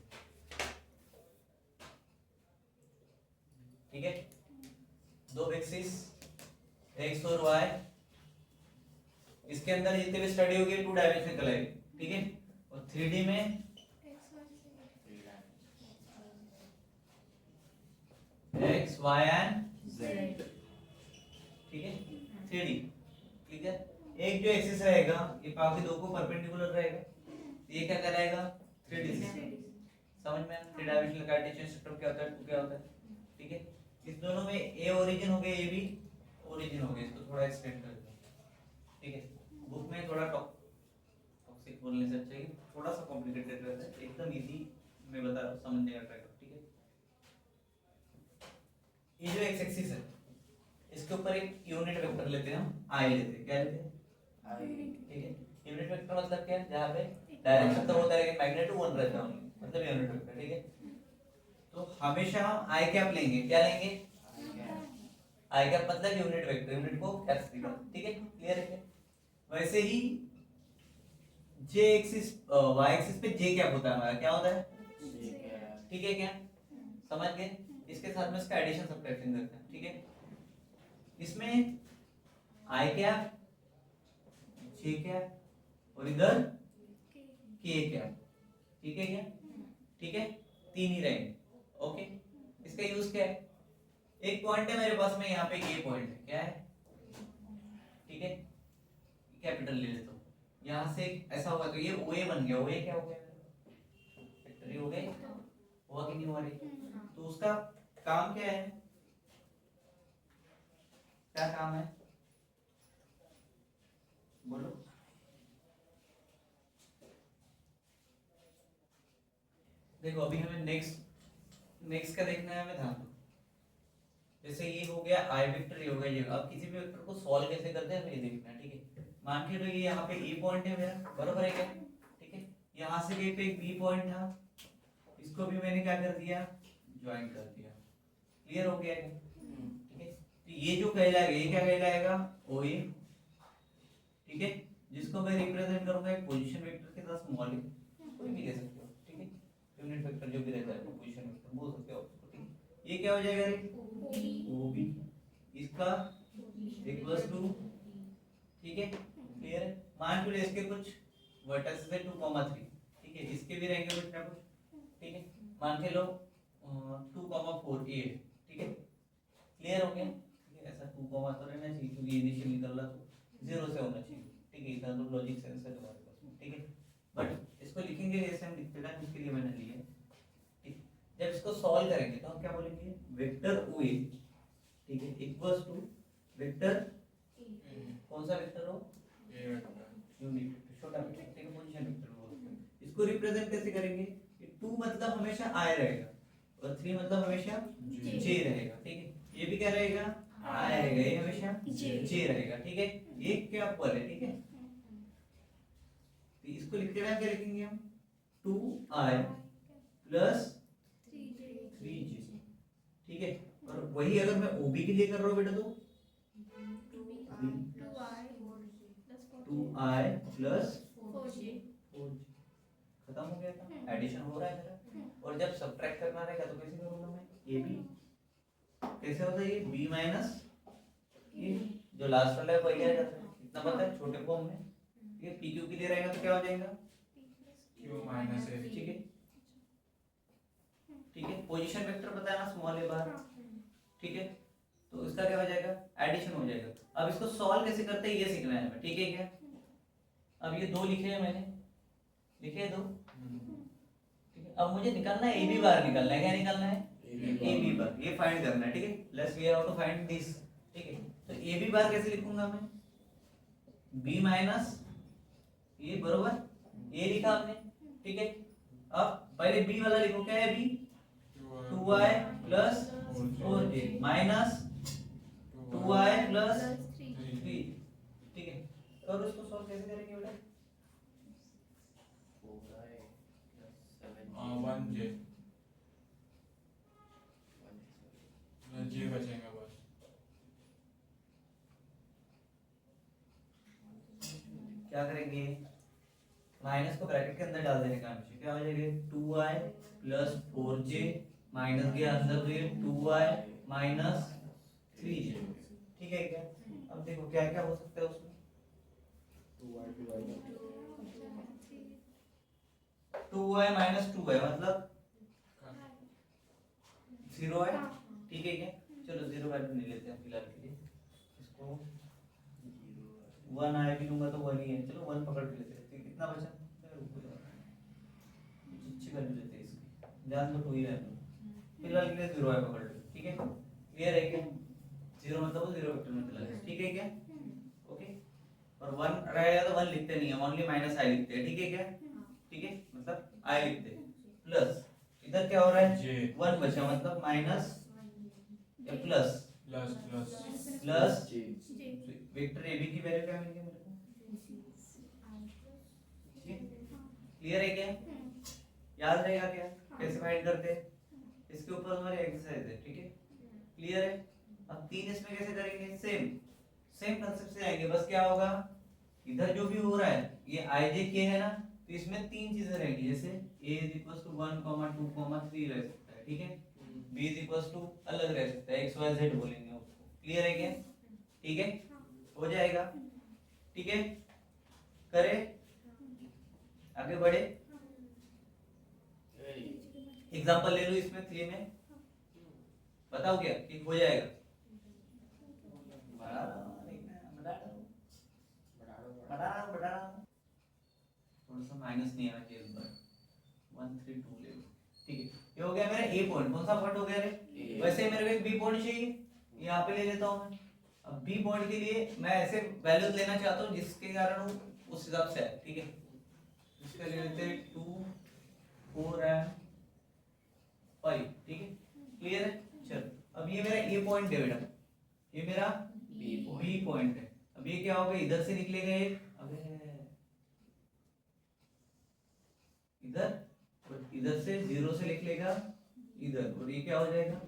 ठीक है। दो एक्सिस x और y, इसके अंदर जितने भी स्टडी होगी 2 डायमेंशन कहलाएगी, ठीक है। और 3D में x y एंड z, ठीक है, 3D, ठीक है। एक जो एक्सिस रहेगा ये बाकी दो को परपेंडिकुलर रहेगा, ये क्या कहलाएगा, 3D सिस्टम। समझ में? 3 डायमेंशनल कार्टेशियन सिस्टम क्या होता है, 2 क्या होता है, ठीक है। इस दोनों में ए ओरिजिन हो गया, ये भी ओरिजिन हो गया, इसको थोड़ा एक्सटेंड कर दो, ठीक है। बुक में थोड़ा टॉक्सिक बोलने से अच्छा है, थोड़ा सा कॉम्प्लिकेटेड रहता है, एकदम इजी मैं बता रहा हूं, समझने का ट्राई करो, ठीक है। ये जो एक्स एक्सिस है इसके ऊपर एक यूनिट वेक्टर लेते हैं हम, आई लेते हैं, क्या लेते हैं, आई, ठीक है। यूनिट वेक्टर मतलब क्या है, जहां पे डायरेक्शन तो होता है लेकिन मैग्नीट्यूड 1 रहता है, मतलब यूनिट वेक्टर, ठीक है। तो हमेशा हम आई कैप लेंगे, क्या लेंगे, आई कैप मतलब यूनिट वेक्टर, यूनिट को कैप्स दिखा, ठीक है, क्लियर है। वैसे ही जे एक्सिस वाई एक्सिस पे जे कैप होता है हमारा, क्या होता है, ठीक है क्या, समझ गए। इसके साथ में इसका एडिशन सब्ट्रैक्शन करते हैं, ठीक है। इसमें आई कैप, जे कैप और इधर के कैप, ठीक है क्या, ठीक है, 3 ही रहेंगे, ओके। इसका यूज क्या है, एक पॉइंट है मेरे पास में, यहाँ पे ये पॉइंट है, क्या है, ठीक है, कैपिटल ले लेता हूँ। यहाँ से ऐसा होगा तो ये OA बन गया, OA क्या हो गया, वेक्टर हो गए, हुआ कि नहीं हुआ रे? तो उसका काम क्या है, क्या काम है, बोलो। देखो अभी हमें नेक्स्ट का देखना है, हमें ध्यान दो। जैसे ये हो गया आई वेक्टर, ये हो गया ये। अब किसी भी वेक्टर को सॉल्व कैसे करते हैं हमें ये देखना है, ठीक है। मान के ये यहाँ पे ए पॉइंट है मेरा, बरोबर है क्या, ठीक है। यहाँ से कहीं पे एक बी पॉइंट था, इसको भी मैंने क्या कर दिया, ज्वाइन कर दिया, क्लियर हो गया है, ठीक है। तो ये जो कहलाएगा, ये क्या कहलाएगा, ओ ए, ठीक है, जिसको मैं रिप्रेजेंट करूंगा एक पोजीशन वेक्टर के साथ, स्मॉल ए, कोई भी ले सकते हो, ठीक है। यूनिट वेक्टर जो भी रहता है वो पोजीशन वेक्टर बोल सकते हो, ठीक है। ये क्या हो जाएगा रे, ओ बी इसका इक्वल्स टू, ठीक है क्लियर है। मान के लिए इसके कुछ वर्टेक्स है 2,3, ठीक है इसके भी रहेंगे कुछ ना कुछ, ठीक है मान के लो 2,4 ए, ठीक है क्लियर हो गया। ठीक है ऐसा 2, तो रहना चाहिए क्योंकि इनिशियल निकल रहा तो 0 से होना चाहिए, ठीक है इतना तो लॉजिक सेंस है तुम्हारे पास, ठीक है। बट इसको लिखेंगे जैसे हम लिखते हैं उसके लिए मैंने लिया, ठीक। जब इसको सॉल्व करेंगे तो हम क्या बोलेंगे, वेक्टर ओ ए, ठीक है इक्वल्स टू वेक्टर, कौन सा वेक्टर हो, ए वेक्टर यूनिट वेक्टर, छोटा वेक्टर, ठीक है पोजीशन वेक्टर बोलते हैं। इसको रिप्रेजेंट कैसे करेंगे, ये 2 मतलब हमेशा आई रहेगा और 3 मतलब हमेशा जे रहेगा, ठीक है। ये भी क्या रहेगा, आई रहेगा, ये हमेशा जे रहेगा, ठीक है। ये क्या पर है, ठीक है। तो इसको लिखते हैं क्या लिखेंगे हम, 2i प्लस 3j, ठीक है। और वही अगर मैं ओबी के लिए कर रहा हूँ बेटा तो 2i प्लस 4j, खत्म हो गया था, एडिशन हो रहा है मेरा। और जब सब्ट्रैक्ट करना रहेगा तो कैसे करूंगा मैं, ए बी कैसे होता है, ये बी माइनस ये जो लास्ट वाला है वही आ जाता है, इतना पता है छोटे फॉर्म में। ये पी क्यू के लिए रहेगा तो क्या हो जाएगा, क्यू माइनस ए, ठीक है ठीक है। पोजीशन वेक्टर पता है ना, स्मॉल ए बार, ठीक है। तो इसका क्या हो जाएगा, एडिशन हो जाएगा। अब इसको सॉल्व कैसे करते हैं ये सीखना है हमें, ठीक है क्या। अब ये दो लिखे हैं मैंने, लिखे हैं दो, ठीक है। अब मुझे निकालना है ए बी बार, निकालना है, क्या निकालना है, ए बी बार, ये फाइंड करना है, ठीक है। Let's we have to find this, ठीक है। तो ए बी बार कैसे लिखूंगा मैं, बी माइनस ये बरोबर ए लिखा हमने, ठीक है। अब पहले बी वाला लिखो, क्या है B, 2i plus 4j minus 2i plus 3, ठीक है। तो इसको सॉल्व कैसे करेंगे बेटा, 1j जे बचेगा बस, क्या करेंगे, माइनस को ब्रैकेट के अंदर डाल देने का हमेशा, क्या हो जाएगा 2i प्लस 4j माइनस के अंदर तो ये 2i माइनस 3j, ठीक है क्या। अब देखो क्या क्या हो सकता है उसमें, 2i माइनस 2i मतलब 0i, ठीक है क्या। चलो 0 वैल्यू नहीं लेते हैं फिलहाल के लिए, इसको 1i भी लूंगा तो 1 ही है, चलो 1 पकड़ के लेते हैं, ठीक। कितना बचा, अच्छी वैल्यू लेते हैं इसकी, ध्यान दो 2 ही रहने दो फिलहाल के लिए, 0i पकड़ लो, ठीक है क्लियर है क्या। 0 मतलब वो 0 वेक्टर में चला गया, ठीक है क्या, ओके। और 1 रहेगा तो 1 लिखते नहीं है, ओनली माइनस i लिखते हैं, ठीक है क्या, ठीक है मतलब i लिखते हैं प्लस इधर क्या हो रहा है, 1 बचा मतलब माइनस या plus plus plus plus vector A B की वैल्यू क्या मिलेगी मेरे को, क्लियर है क्या, याद रहेगा क्या, कैसे फाइंड करते हैं, इसके ऊपर हमारी एक्सरसाइज है, ठीक है क्लियर है। अब 3 इसमें कैसे करेंगे, सेम कांसेप्ट से आएंगे, बस क्या होगा, इधर जो भी हो रहा है ये i j k है ना, तो इसमें 3 चीजें रहेंगी, जैसे a = 1, 2, 3 रह सकता है, ठीक है। b = अलग रह सकता है, x y z बोलेंगे उसको, क्लियर है क्या, ठीक है हो जाएगा, ठीक है। करे आगे बढ़े, एग्जांपल ले लो इसमें 3 में, बताओ क्या कि हो जाएगा, बड़ा थोड़ा सा माइनस नहीं आना चाहिए इस बार, 1 3 2 ले लो, ठीक है। ये हो गया मेरा ए पॉइंट, कौन सा पॉइंट हो गया रे, वैसे मेरे को एक बी पॉइंट चाहिए, यहाँ पे ले लेता हूँ मैं। अब बी पॉइंट के लिए मैं ऐसे वैल्यूज लेना चाहता हूँ जिसके कारण वो उस हिसाब से है, ठीक है। इसका ले लेते हैं 2 4 एंड 5, ठीक है क्लियर है। चलो अब ये मेरा ए पॉइंट है बेटा, ये मेरा बी पॉइंट है। अब ये क्या होगा, इधर से निकलेगा एक, अबे इधर, और इधर से 0 से लिख लेगा इधर, और ये क्या हो जाएगा,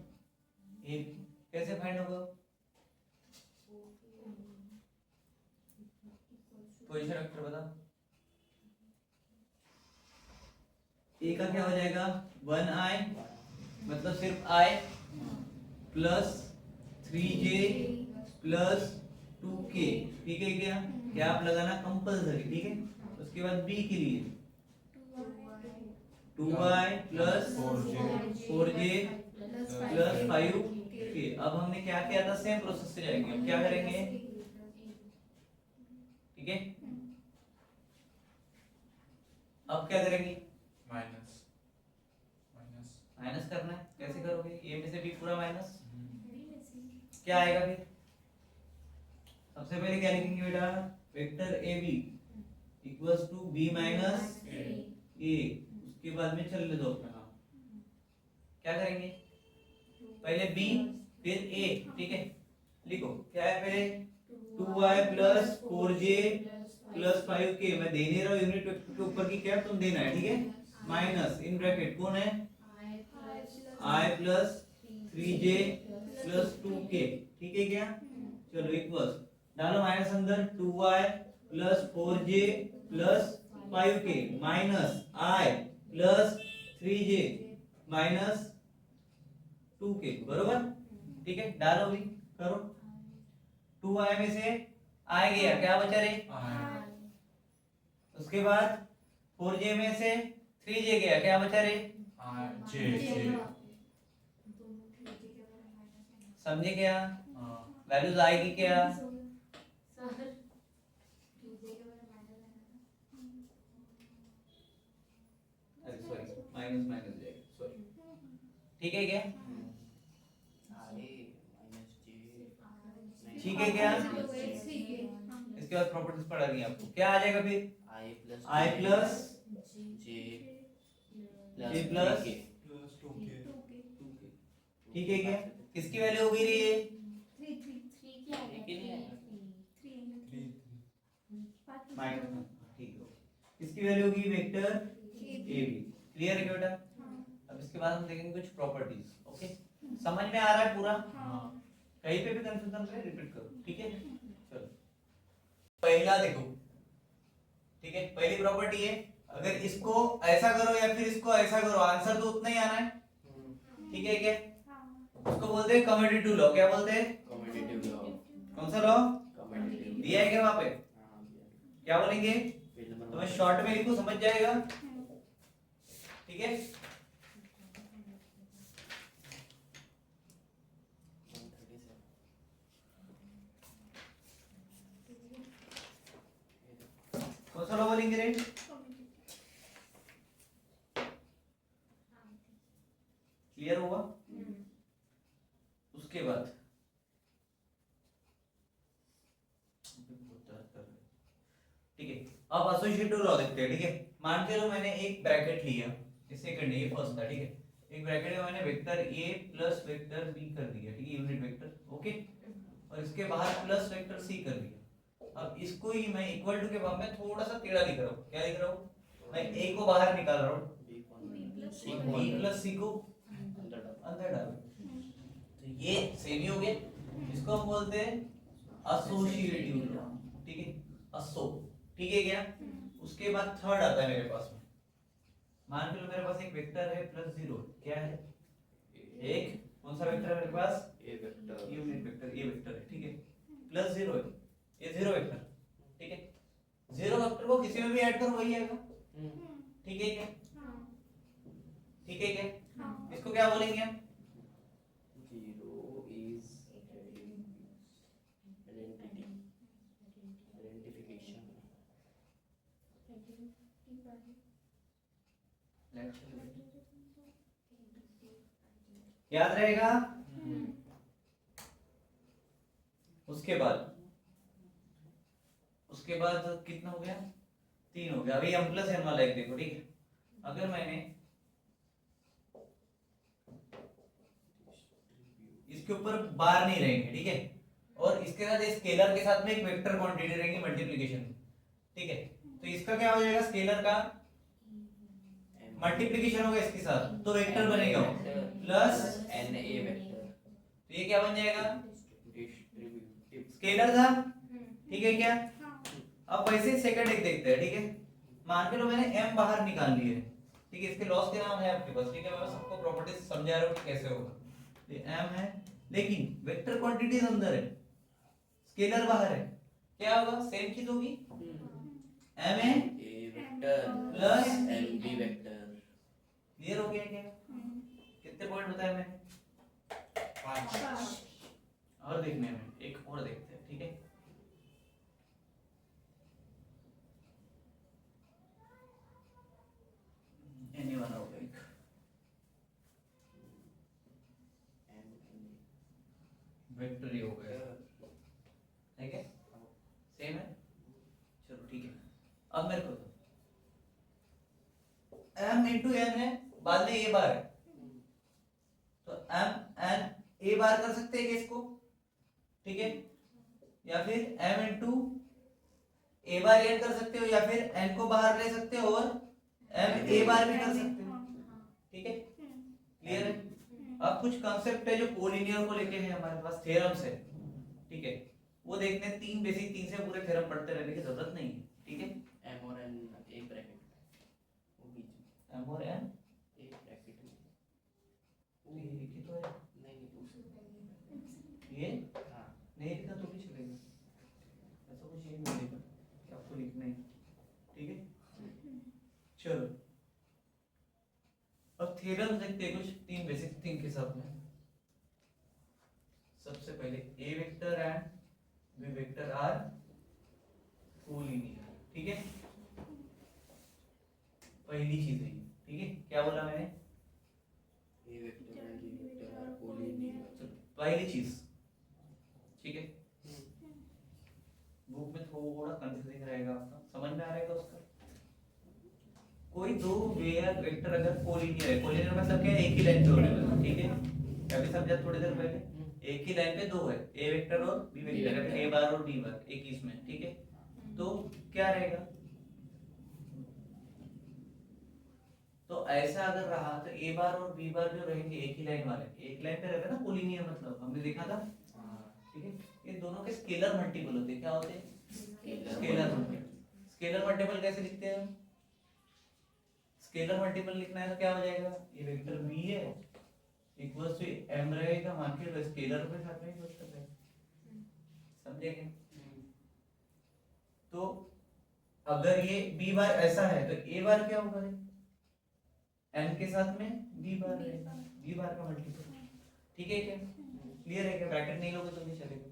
ए कैसे फाइंड होगा, पोजीशन वेक्टर बता, ए का क्या हो जाएगा 1i मतलब सिर्फ i plus 3j plus 2k, ठीक है क्या? कैप लगाना कंपलसरी, ठीक है। उसके बाद b के लिए 2y plus 4j plus 5k। अब हमने क्या किया था, सेम प्रोसेस से जाएंगे। अब क्या करेंगे, ठीक है। अब क्या करेंगे, माइनस माइनस माइनस करना है। कैसे करोगे, a में से b पूरा माइनस, क्या आएगा फिर? सबसे पहले क्या लिखेंगे बेटा, vector ab equals to b minus a। उसके बाद में चल ले दो अपना काम। क्या करेंगे, पहले b फिर a, ठीक है। लिखो क्या है, पहले 2y plus 4j plus 5k। मैं दे नहीं रहा हूँ यूनिट वेक्टर के ऊपर की कैप, तुम देना है, ठीक है। माइनस इन ब्रैकेट कौन है, i plus 3j plus 2k, ठीक है क्या? चलो इक्वल्स डालो माइनस अंदर, 2y plus 4j plus 5k minus i plus 3j minus 2k, बरोबर, ठीक है। डालो भी, करो। 2y में से i गया, क्या बचा रे? उसके बाद 4j में से 3j गया, क्या बचा रे? जे समझे क्या? वैल्यूज आएगी क्या? अरे सॉरी, माइनस माइनस जाएगा, सॉरी, ठीक है क्या? ठीक है क्या? इसके बाद प्रॉपर्टीज पढ़ा रही आपको, क्या आ जाएगा फिर? i plus j plus 2k, ठीक है क्या? किसकी वैल्यू होगी ये? माइनस, ठीक है। किसकी वैल्यू होगी, वेक्टर ab। क्लियर है क्या बेटा? अब इसके बाद हम देखेंगे कुछ प्रॉपर्टीज। ओके, समझ में आ रहा है पूरा? कहीं पे भी कंफ्यूजन रहे रिपीट करो, ठीक है। चलो पहला देखो, ठीक है। पहली प्रॉपर्टी है, अगर इसको ऐसा करो या फिर इसको ऐसा करो, आंसर तो उतना ही आना है, ठीक है क्या? उसको बोलते हैं कम्यूटेटिव लॉ। क्या बोलते हैं? कौन सा लॉ दिया है क्या वहां पे? क्या बोलेंगे? तो मैं शॉर्ट में लिखूं, समझ जाएगा, ठीक है। कौन सा लॉ बोलेंगे रे? क्लियर हुआ? उसके बाद ठीक है, अब एसोसिएटिव लॉ देखते हैं, ठीक है। मान के लो मैंने एक ब्रैकेट लिया, इस सेकंड ये फर्स्ट था, ठीक है। एक ब्रैकेट में मैंने vector a plus vector b कर दिया, ठीक है, यूनिट वेक्टर, ओके। और इसके बाहर प्लस वेक्टर c कर दिया। अब इसको ही मैं इक्वल टू के बाद में थोड़ा सा टेढ़ा लिख रहा हूँ। क्या लिख रहा हूँ? मैं a को बाहर निकाल रहा हूँ, b प्लस c को अंदर डालो, तो ये सेम ही हो गया। इसको हम बोलते हैं एसोसिएटिव लॉ, ठीक है, असो, ठीक है क्या? उसके बाद थर्ड आता है मेरे पास में। मान लो मेरे पास एक वेक्टर है प्लस 0, क्या है? एक कौन सा वेक्टर है मेरे पास? यूनिट वेक्टर, ये वेक्टर है, ठीक है। प्लस 0 है, ये 0 वेक्टर, ठीक है। 0 वेक्टर को किसी में भी ऐड करो वही आएगा, ठीक है क्या? ठीक है क्या? इसको क्या बोलेंगे हम? याद रहेगा? उसके बाद कितना हो गया? 3 हो गया। अभी m प्लस n वाला एक देखो, ठीक है। अगर मैंने इसके ऊपर बार नहीं रहेंगे, ठीक है, और इसके साथ स्केलर के साथ में एक वेक्टर क्वांटिटी रहेंगी मल्टीप्लिकेशन, ठीक है, तो इसका क्या हो जाएगा? स्केलर का मल्टीप्लिकेशन होगा इसके साथ, तो वेक्टर बनेगा प्लस na वेक्टर, तो ये क्या बन जाएगा? स्केलर था, ठीक है क्या? अब वैसे सेकंड एक देखते हैं, ठीक है। मान के लो मैंने m बाहर निकाल लिए है, ठीक है। इसके लॉस के नाम है आपके पास, ठीक है। मैं सबको प्रॉपर्टीज समझा रहा हूँ कि कैसे होगा। ये m है, लेकिन वेक्टर क्वांटिटीज अंदर है, स्केलर बाहर है, क्या होगा? सेम चीज होगी, M A A vector plus M B vector. Clear हो गया क्या? कितने पॉइंट बताए मैंने? 5 और देखने में एक और देखते हैं, ठीक है? एनी वाला होगा एक, वेक्टर ही हो गया है क्या? सेम है, चलो ठीक है। अब मेरे को m इंटू एन है, बाद में ए बार है, तो m एन ए बार कर सकते हैं क्या इसको? ठीक है, या फिर m इंटू ए बार एन कर सकते हो, या फिर n को बाहर ले सकते हो और m ए बार भी कर सकते हो, ठीक है? क्लियर है? अब कुछ कंसेप्ट है जो कोलिनियर को लेके है, हमारे पास थ्योरम्स है, ठीक है? वो देखने हैं, तीन बेसिक, तीन से पूरे थ्योरम पढ़ते रहने की जरूरत नहीं है, ठीक है? एम और एन एक ब्रैकेट में, वो बीच में, m और n एक ब्रैकेट में। तो ये एक ही तो है, नहीं दूसरा, ये हाँ नहीं लिखा तो भी चलेगा, ऐसा कुछ नहीं मिलेगा कि आपको लिखना है, ठीक है? चलो अब थ्योरम देखते हैं कुछ, तीन बेसिक थिंग के साथ में। सबसे पहले A vector and B vector are collinear, ठीक है? पहली चीज है ये, ठीक है? क्या बोला मैंने? A vector and B vector are collinear. चलो पहली चीज, ठीक है? बुक में थोड़ा कंफ्यूजिंग रहेगा, आपका समझ में आ रहेगा उसका। कोई दो वेक्टर अगर कोलिनियर है, कोलिनियर मतलब क्या है? एक ही लाइन पे होने वाला, ठीक है? अभी समझा थोड़ी देर पहले, एक ही लाइन पे दो है, ए वेक्टर और बी वेक्टर, ए बार और बी बार एक ही इसमें, ठीक है? तो क्या रहेगा? तो ऐसा अगर रहा तो ए बार और बी बार जो रहेंगे एक ही लाइन वाले, एक लाइन पे रहते हैं ना कोलिनियर, मतलब हमने देखा था, ठीक है? ये दोनों के स्केलर मल्टीपल होते हैं, क्या होते हैं? Scalar multiple. स्केलर मल्टीपल कैसे लिखते हैं हम? स्केलर मल्टीपल लिखना है तो क्या हो जाएगा? ये वेक्टर v है इक्वल्स टू m रहेगा, मान के स्केलर के साथ में यूज कर रहे हैं, समझे क्या? तो अगर ये b बार ऐसा है तो a बार क्या होगा? n के साथ में b बार रहेगा, b बार का मल्टीपल, ठीक है क्या? क्लियर है क्या? ब्रैकेट नहीं लोगे तो भी चलेगा,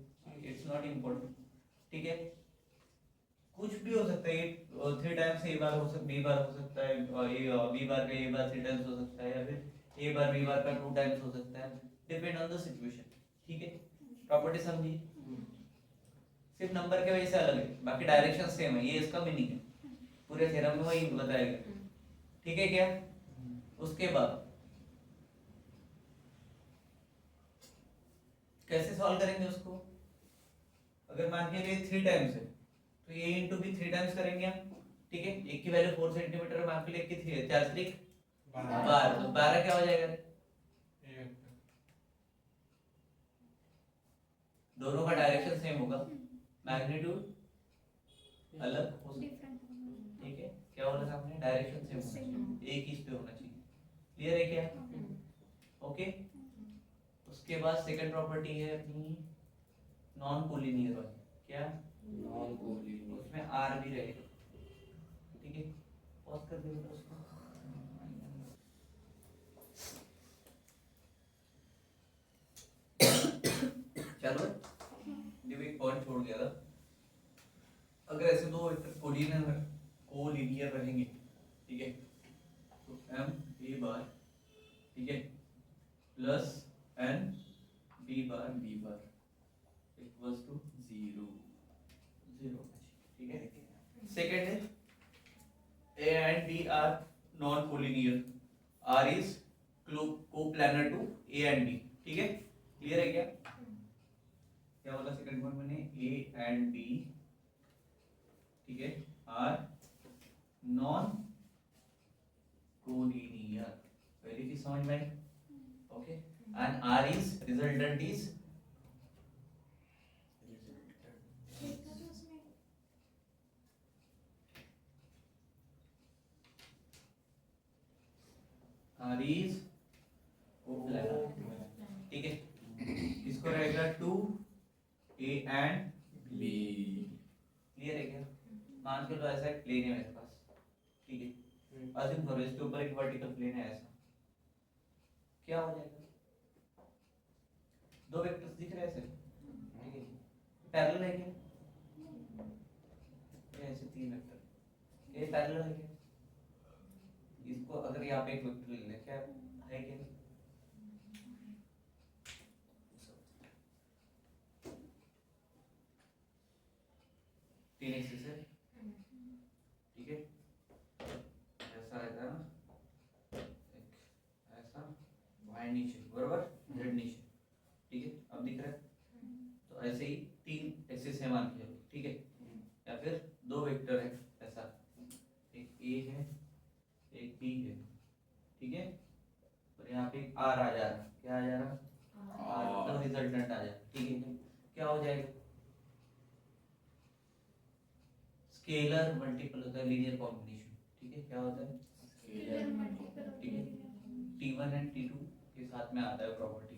इट्स नॉट इम्पोर्टेंट, ठीक है? कुछ भी हो सकता है, 3 टाइम्स ए बार हो सकता है, बी बार हो सकता है, बी बार का ए बार 3 टाइम्स हो सकता है, या फिर ए बार बी बार का 2 टाइम्स हो सकता है, डिपेंड ऑन द सिचुएशन, ठीक है? प्रॉपर्टी समझी? सिर्फ नंबर के वजह से अलग है, बाकी डायरेक्शन सेम है, ये इसका मीनिंग है, पूरे थ्योरम में वही बताया गया, ठीक है क्या? उसके बाद कैसे सॉल्व करेंगे उसको? अगर मान के लिए 3 टाइम्स है तो ये इंटू भी 3 टाइम्स करेंगे हम, ठीक है? एक की वैल्यू 4 सेंटीमीटर है, मान के लिए एक की 3 है, 4 3 12, तो 12 क्या हो जाएगा? दोनों का डायरेक्शन सेम होगा, मैग्नीट्यूड अलग हो सकता है, ठीक है? क्या बोला था आपने? डायरेक्शन सेम होना चाहिए, एक ही इस पे होना चाहिए, क्लियर है क्या? ओके। उसके बाद सेकंड प्रॉपर्टी है अपनी नॉन कोलिनियर वाली, क्या? Non collinear. उसमें आर भी रहेगा, ठीक है? पॉज कर दे बेटा उसको, चलो ये एक पॉइंट छोड़ गया था। अगर ऐसे दो वेक्टर कोलिनियर रहेंगे, ठीक है? तो m a बार, ठीक है, plus n b bar equals to 0, ठीक है? सेकेंड है a and b are non collinear, r is coplanar to a and b, ठीक है? क्लियर है क्या? क्या बोला सेकंड पॉइंट मैंने? a and b, ठीक है, आर नॉन कोलिनियर, पहली चीज समझ में आई, okay? And R is resultant is R is coplanar, ठीक है? किसको रहेगा? रहेगा 2a एंड B. क्लियर है क्या? मान के तो ऐसा एक प्लेन है मेरे पास, ठीक है, अज्यूम करो इसके ऊपर एक वर्टिकल प्लेन है ऐसा, क्या हो जाएगा? दो वेक्टर्स दिख रहे हैं ऐसे, ठीक है, पैरेलल है क्या? ये ऐसे तीन वेक्टर, ये पैरेलल है क्या? इसको अगर यहाँ पे एक वेक्टर ले लें, क्या है क्या? तीन एक्सिस है, ठीक है, ऐसा रहता है ना, एक ऐसा, y नीचे बराबर, z नीचे, ठीक है, अब दिख रहा है? तो ऐसे ही तीन एक्सिस है मान के चलो, ठीक है, या फिर दो वेक्टर है ऐसा, एक a है एक b है, ठीक है, और यहाँ पे एक r आ जा रहा, क्या आ जा रहा? r मतलब रिजल्टेंट आ जा, ठीक है, क्या हो जाएगा? स्केलर मल्टीपल होता है लीनियर कॉम्बिनेशन, ठीक है, क्या होता है? ठीक है, T1 एंड T2 के साथ में आता है प्रॉपर्टी,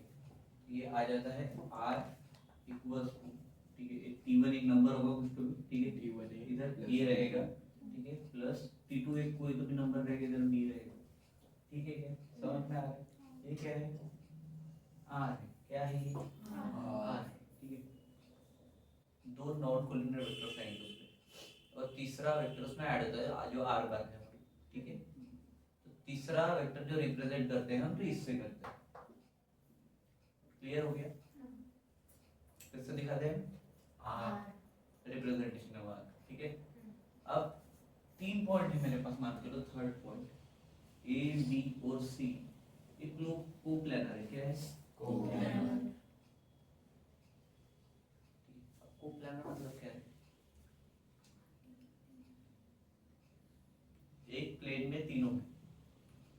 ये आ जाता है R इक्वल्स टू, ठीक है, T1 एक नंबर होगा कुछ तो भी, ठीक है, T1 इधर A रहेगा, ठीक है, प्लस T2 एक कोई तो भी नंबर रहेगा, इधर B रहेगा, ठीक है, क्या समझ में आ रहा है? ये क्या है? R है, क्या है ये? R, ठीक है, दो नॉन कोलिनियर वेक्टर साइन उसमें, और तीसरा वेक्टर उसमें ऐड होता है जो R बार है, ठीक है, तो तीसरा वेक्टर जो रिप्रेजेंट करते हैं हम तो इससे करते हैं, क्लियर हो गया? किससे दिखाते हैं? R रिप्रेजेंटेशन ऑफ R, ठीक है, अब तीन पॉइंट है मेरे पास, मान के लो थर्ड पॉइंट A B और C, एक लोग कोप्लानर है, क्या है? कोप्लानर। कोप्लानर मतलब क्या है? एक प्लेन में तीनों में,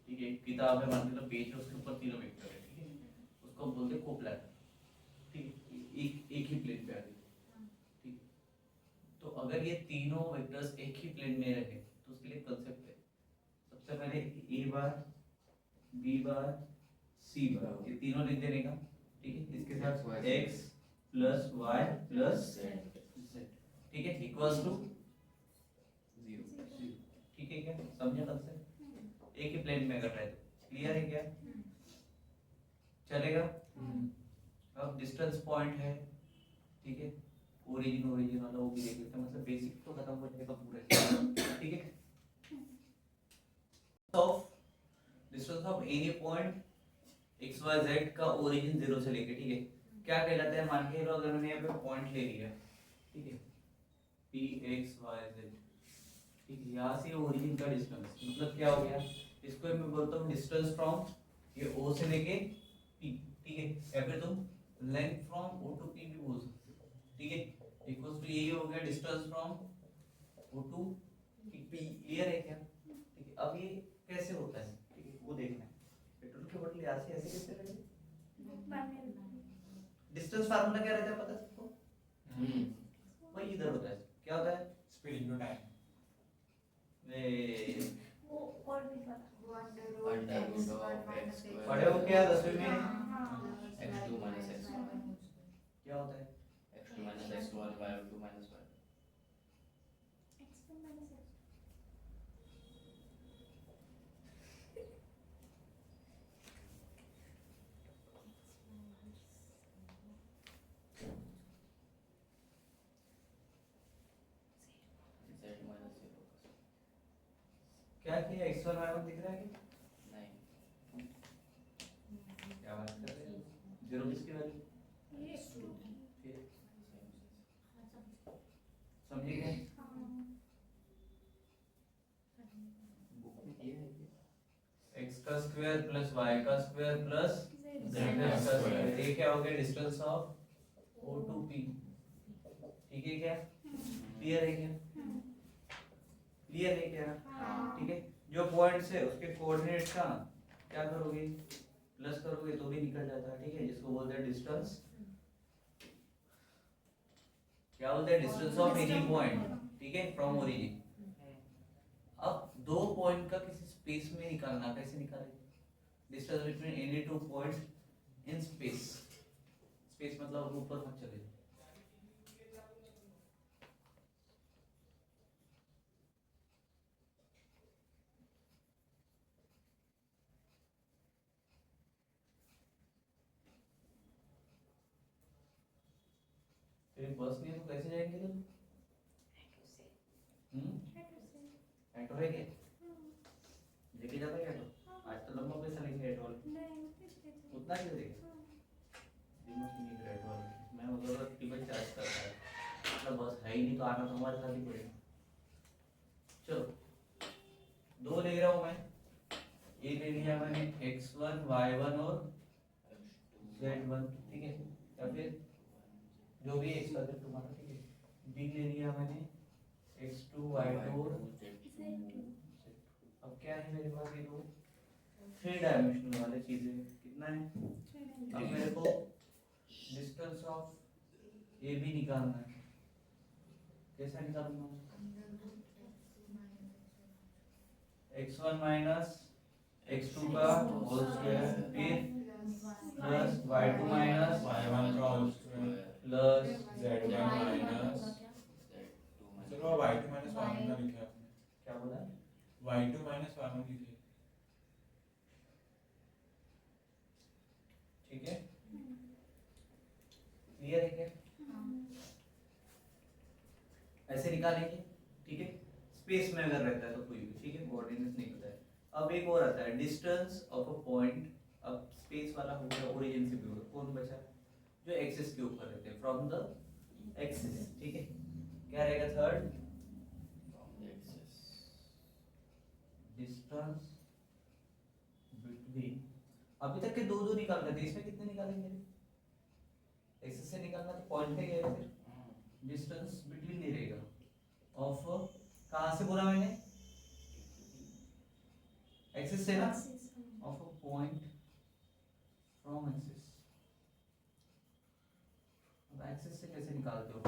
ठीक है, एक किताब है मान के लो पेज है, उसके ऊपर तीनों वेक्टर है, ठीक है, उसको हम बोलते हैं कोप्लानर, ठीक है, एक ही प्लेन पे आ गए, ठीक, तो अगर ये तीनों वेक्टर्स एक ही प्लेन में रहे तो उसके लिए कंसेप्ट है, सबसे पहले a bar b bar c बार, ये तीनों लिख देने का, ठीक है, इसके साथ x plus y plus z, ठीक है, इक्वल्स टू 0, ठीक है, क्या समझे कंसेप्ट? एक ही प्लेन में अगर रहे तो क्लियर है क्या? चलेगा? अब डिस्टेंस पॉइंट है, ठीक है, ओरिजिन वाला वो भी देख लेते हैं, मतलब बेसिक तो खत्म हो जाएगा पूरा, ठीक है, of distance of any point X Y Z का ओरिजिन 0 से लेके, ठीक है, क्या कहलाता है? मान के लो अगर मैंने यहाँ पे पॉइंट ले लिया, ठीक है, पी एक्स वाई जेड, ठीक है, यहाँ से ओरिजिन का डिस्टेंस मतलब क्या हो गया? इसको मैं बोलता हूँ डिस्टेंस फ्रॉम ये ओ से लेके पी, ठीक है, या फिर तुम length from O to P भी बोल सकते हो, ठीक है, इक्वल्स टू ये हो गया distance from O to P, clear है क्या? ठीक है, अब ये कैसे होता है, ठीक है, वो देखना है, पेट्रोल के बोतल यहाँ से ऐसे कैसे रहेंगे? डिस्टेंस फार्मूला क्या रहता है पता है सबको? वही इधर होता है, क्या होता है? Speed into time. पढ़े हो क्या 10वीं में? x2 minus x1 क्या होता है? x2 minus x1 y2 minus y। z minus 0 क्या किया? x1 y1 दिख रहा है क्या? नहीं, क्या बात कर रहे हो? जीरो किसकी वैल्यू? फिर समझे क्या? बुक में दिया है क्या? x का स्क्वायर प्लस y का स्क्वायर प्लस z का स्क्वायर, ये क्या हो गया? Distance of o to p, ठीक है क्या? क्लियर है क्या? क्लियर है क्या? ठीक है, जो पॉइंट्स है उसके कोऑर्डिनेट्स का क्या करोगे? प्लस करोगे तो भी निकल जाता है, ठीक है, जिसको बोलते हैं डिस्टेंस, क्या बोलते हैं? डिस्टेंस ऑफ एनी पॉइंट, ठीक है, फ्रॉम ओरिजिन। अब दो पॉइंट का किसी स्पेस में निकालना, कैसे निकालेंगे? Distance between any two points in space space मतलब ऊपर मत चले जाओ। तेरी बस नहीं है तो कैसे जाएंगे तुम? ऑटो है क्या? लेके जाता है ऑटो? आज तो लंबा पैसा लेंगे ऑटो वाले। उतना क्यों देगा? दिमाग ही नहीं कर ऑटो वाले। मैं उधर टिकट चार्ज करता है, मतलब बस है ही नहीं तो आना तो हमारे साथ ही पड़ेगा। चलो दो ले रहा हूँ मैं। ये ले लिया मैंने x1 y1 और z1, ठीक है, या फिर जो भी x का तुम्हारा, ठीक है। b ले लिया मैंने x2 y2 और अब क्या है मेरे पास ये दो 3 डायमेंशनल वाले चीजें कितना है? अब मेरे को डिस्टेंस ऑफ ए बी निकालना है। कैसा निकालूंगा? x1 माइनस x2 का होल स्क्वायर फिर प्लस y2 माइनस y1 का whole square plus z1 minus चलो y2 माइनस y1 का लिखा आपने। क्या बोला? y2 माइनस y1 लिखिए। ठीक है, क्लियर है क्या? ऐसे निकालेंगे, ठीक है। स्पेस में अगर रहता है तो कोई भी, ठीक है, कोऑर्डिनेट्स नहीं पता है। अब एक और आता है डिस्टेंस ऑफ अ पॉइंट। अब स्पेस वाला हो गया, ओरिजिन से भी होगा, कौन बचा? जो एक्सिस के ऊपर रहते हैं, फ्रॉम द एक्सिस, ठीक है। क्या रहेगा थर्ड? डिस्टेंस बिटवीन, अभी तक के दो दो निकाल रहे थे, इसमें कितने निकालेंगे? एक्सिस से निकालना तो पॉइंट है या फिर डिस्टेंस बिटवीन नहीं रहेगा। ऑफ कहां से बोला मैंने? एक्सिस से ना, of a point from axis. अब एक्सिस से कैसे निकालते हो?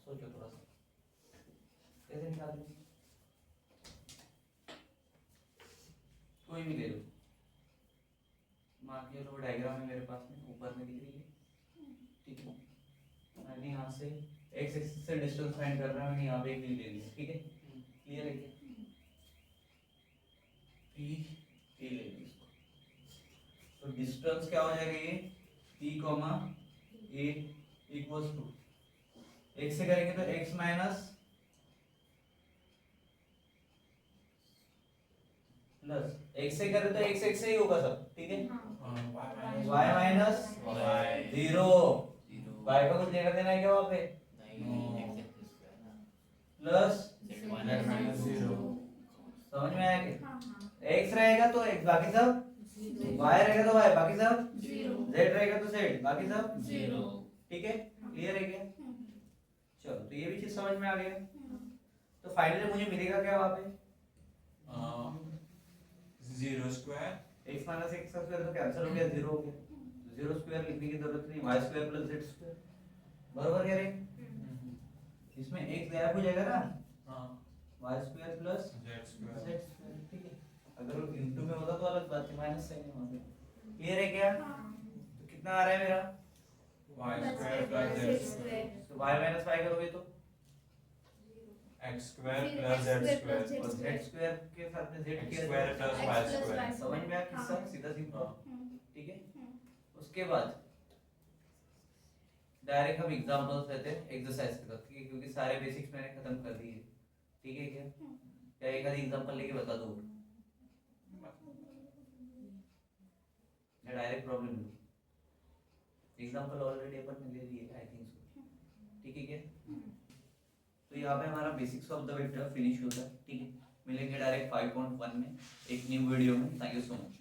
सोचो थोड़ा सा, कैसे निकालोगे? कोई भी ले लो, मान के लो डायग्राम है मेरे पास में, ऊपर में दिख रही है, ठीक है। मैंने यहाँ से एक्स एक्सिस से डिस्टेंस फाइंड कर रहा हूँ, मैंने यहाँ पे एक ले लिया, ठीक है। क्लियर है क्या? पी ले ली इसको, तो डिस्टेंस क्या हो जाएगा? ये P comma A equals to X से करेंगे तो एक्स माइनस प्लस एक्स से करें तो एक्स एक्स से ही होगा सब, ठीक है। y माइनस जीरो, y का कुछ लेना देना है क्या वहाँ पे? प्लस z माइनस 0 समझ में आया क्या? x रहेगा तो x बाकी सब, y रहेगा तो y बाकी सब, z रहेगा तो z बाकी सब, ठीक है। क्लियर है क्या? चलो तो ये भी चीज समझ में आ गया। तो फाइनली मुझे मिलेगा क्या वहाँ पे? 0 स्क्वायर x माइनस x का स्क्वायर तो कैंसिल हो गया, 0 हो गया, 0 स्क्वायर लिखने की जरूरत नहीं, y square plus z square, बराबर कह रहे हैं? इसमें x गायब हो जाएगा ना, हाँ y square plus z z square square, ठीक है। अगर वो इनटू में होता तो अलग बात है, माइनस साइन है वहाँ पे। क्लियर है क्या? तो कितना आ रहा है मेरा? y square plus z square तो y माइनस y करोगे तो x square plus z square और z स्क्वायर के साथ में z x किया स्क्वायर प्लस y स्क्वायर। समझ में आया किस्सा? सीधा सिंपल, ठीक है। उसके बाद डायरेक्ट हम एग्जांपल्स लेते हैं एक्सरसाइज के साथ, ठीक है, क्योंकि सारे बेसिक्स मैंने खत्म कर दिए, ठीक है क्या? क्या एक आधी एग्जांपल लेके बता दो या डायरेक्ट प्रॉब्लम लो? एग्जांपल ऑलरेडी अपन ने ले लिए आई थिंक सो, ठीक है क्या? तो यहाँ पे हमारा basics of the vector finish होता है, ठीक है। मिलेंगे डायरेक्ट 5.1 में एक न्यू वीडियो में। Thank you so much.